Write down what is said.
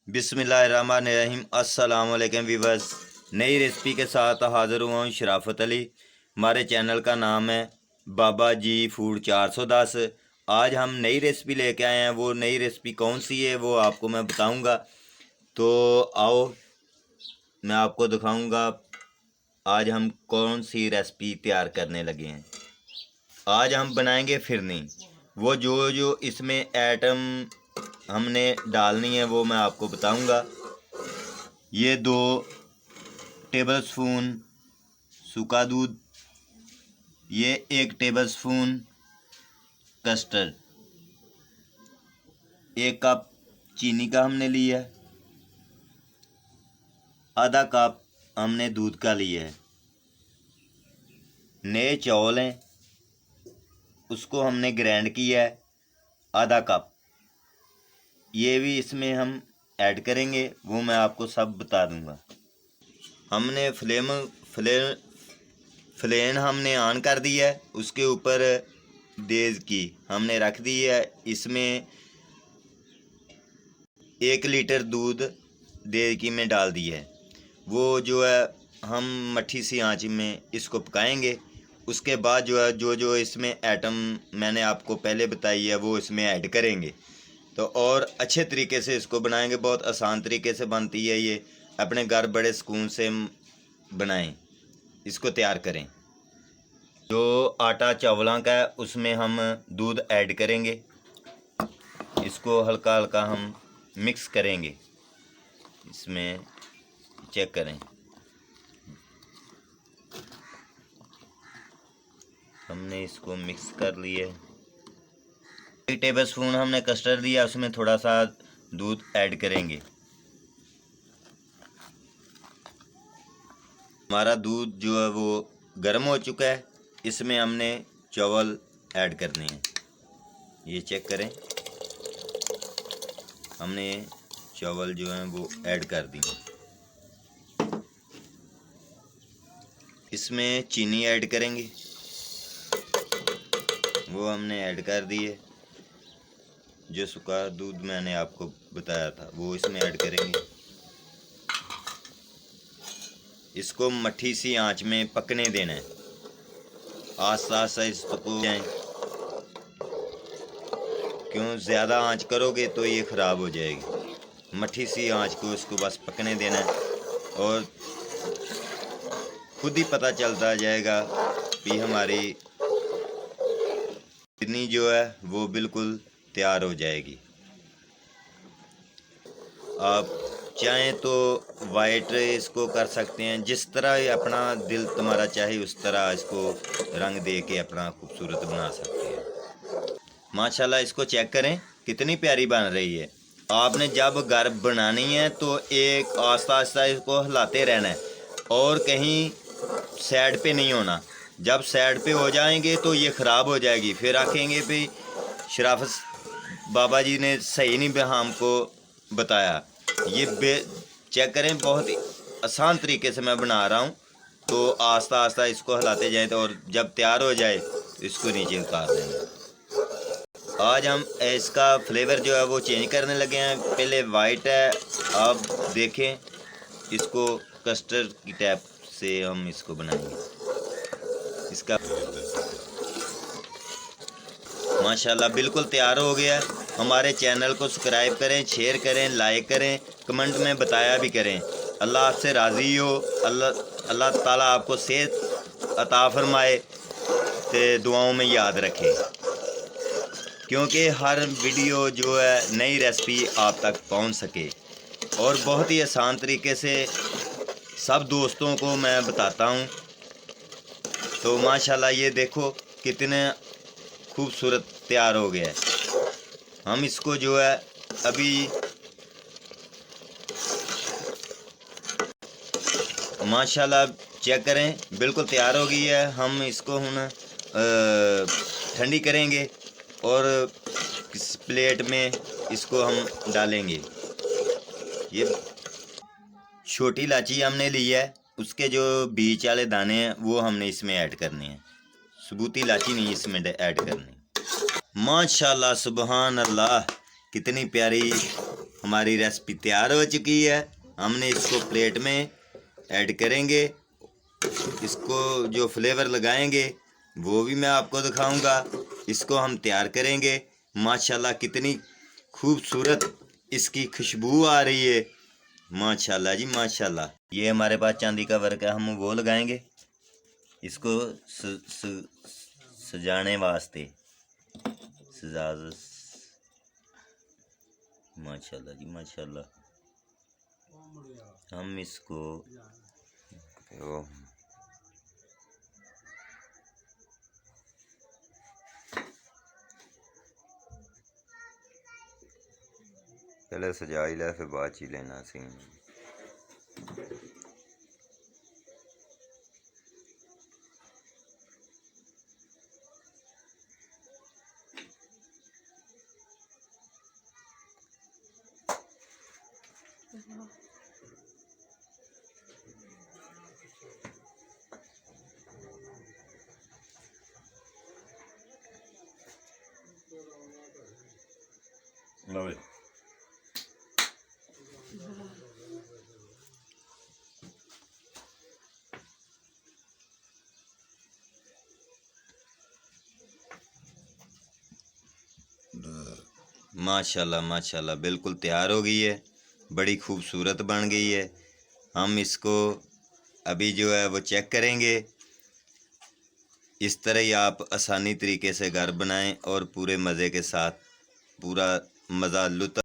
बिस्मिल्लाहिर्रहमानिर्रहीम। अस्सलाम वालेकुम वीवर्स, नई रेसिपी के साथ हाज़िर हुआ हूँ शराफत अली। हमारे चैनल का नाम है बाबा जी फूड 410। आज हम नई रेसिपी लेके आए हैं। वो नई रेसिपी कौन सी है वो आपको मैं बताऊंगा। तो आओ मैं आपको दिखाऊंगा आज हम कौन सी रेसिपी तैयार करने लगे हैं। आज हम बनाएंगे फिरनी। वो जो जो इसमें आइटम हमने डालनी है वो मैं आपको बताऊंगा। ये 2 टेबल स्पून सूखा दूध, ये 1 टेबल स्पून कस्टर्ड, 1 कप चीनी का हमने लिया है, आधा कप हमने दूध का लिया है। नए चावल हैं उसको हमने ग्राइंड किया है आधा कप। ये भी इसमें हम ऐड करेंगे, वो मैं आपको सब बता दूंगा। हमने फ्लेम हमने ऑन कर दिया है। उसके ऊपर देज की हमने रख दी है। इसमें 1 लीटर दूध देज की में डाल दिया है। वो जो है हम मट्ठी सी आंच में इसको पकाएंगे। उसके बाद जो है जो जो इसमें आइटम मैंने आपको पहले बताई है वो इसमें ऐड करेंगे। तो और अच्छे तरीके से इसको बनाएंगे। बहुत आसान तरीके से बनती है ये। अपने घर बड़े सुकून से बनाएं, इसको तैयार करें। जो आटा चावलों का है उसमें हम दूध ऐड करेंगे। इसको हल्का हल्का हम मिक्स करेंगे। इसमें चेक करें, हमने इसको मिक्स कर लिया। 1 टेबल स्पून हमने कस्टर्ड दिया, उसमें थोड़ा सा दूध ऐड करेंगे। हमारा दूध जो है वो गर्म हो चुका है। इसमें हमने चावल ऐड करने हैं। ये चेक करें, हमने चावल जो हैं वो ऐड कर दिए। इसमें चीनी ऐड करेंगे, वो हमने ऐड कर दिए। जो सूखा दूध मैंने आपको बताया था वो इसमें ऐड करेंगे। इसको मट्ठी सी आंच में पकने देना है। आस्ता आस्ता इसको जाएं, क्यों ज़्यादा आंच करोगे तो ये ख़राब हो जाएगी। मट्ठी सी आंच को इसको बस पकने देना है और खुद ही पता चलता जाएगा कि हमारी फिरनी जो है वो बिल्कुल तैयार हो जाएगी। आप चाहें तो वाइट इसको कर सकते हैं, जिस तरह अपना दिल तुम्हारा चाहे उस तरह इसको रंग दे के अपना खूबसूरत बना सकते हैं। माशाल्लाह इसको चेक करें कितनी प्यारी बन रही है। आपने जब घर बनानी है तो एक आस्ता आस्ता इसको हिलाते रहना है और कहीं साइड पे नहीं होना। जब साइड पे हो जाएंगे तो ये ख़राब हो जाएगी। फिर आखेंगे भाई शराफत बाबा जी ने सही नहीं हमको बताया। ये चेक करें, बहुत ही आसान तरीके से मैं बना रहा हूँ। तो आस्ता आस्ता इसको हिलाते जाएं तो और जब तैयार हो जाए तो इसको नीचे उतार देंगे। आज हम इसका फ्लेवर जो है वो चेंज करने लगे हैं। पहले वाइट है, आप देखें इसको कस्टर्ड की टाइप से हम इसको बनाएंगे। इसका माशाल्लाह बिल्कुल तैयार हो गया। हमारे चैनल को सब्सक्राइब करें, शेयर करें, लाइक करें, कमेंट में बताया भी करें। अल्लाह आपसे राज़ी हो। अल्लाह ताला आपको सेहत अता फरमाए ते दुआओं में याद रखें, क्योंकि हर वीडियो जो है नई रेसिपी आप तक पहुंच सके। और बहुत ही आसान तरीके से सब दोस्तों को मैं बताता हूं। तो माशाल्लाह ये देखो कितने खूबसूरत तैयार हो गया है। हम इसको जो है अभी माशाल्लाह चेक करें बिल्कुल तैयार हो गई है। हम इसको हुन ठंडी करेंगे और इस प्लेट में इसको हम डालेंगे। ये छोटी इलायची हमने ली है, उसके जो बीच वाले दाने हैं वो हमने इसमें ऐड करने हैं। सबूती इलायची नहीं इसमें ऐड करनी। माशाल्लाह सुबहान अल्लाह, कितनी प्यारी हमारी रेसिपी तैयार हो चुकी है। हमने इसको प्लेट में ऐड करेंगे। इसको जो फ्लेवर लगाएंगे वो भी मैं आपको दिखाऊंगा। इसको हम तैयार करेंगे। माशाल्लाह कितनी खूबसूरत इसकी खुशबू आ रही है। माशाल्लाह जी माशाल्लाह। ये हमारे पास चांदी का वर्क है, हम वो लगाएंगे इसको सजाने वास्ते। माशाल्लाह जी माशाल्लाह। हम इसको पहले सजा ही ला, फिर बाद ही लेना सीन। लो माशाल्लाह माशाल्लाह, बिल्कुल तैयार हो गई है। बड़ी खूबसूरत बन गई है। हम इसको अभी जो है वो चेक करेंगे। इस तरह ही आप आसानी तरीके से घर बनाएं और पूरे मज़े के साथ पूरा मज़ा लुत्फ़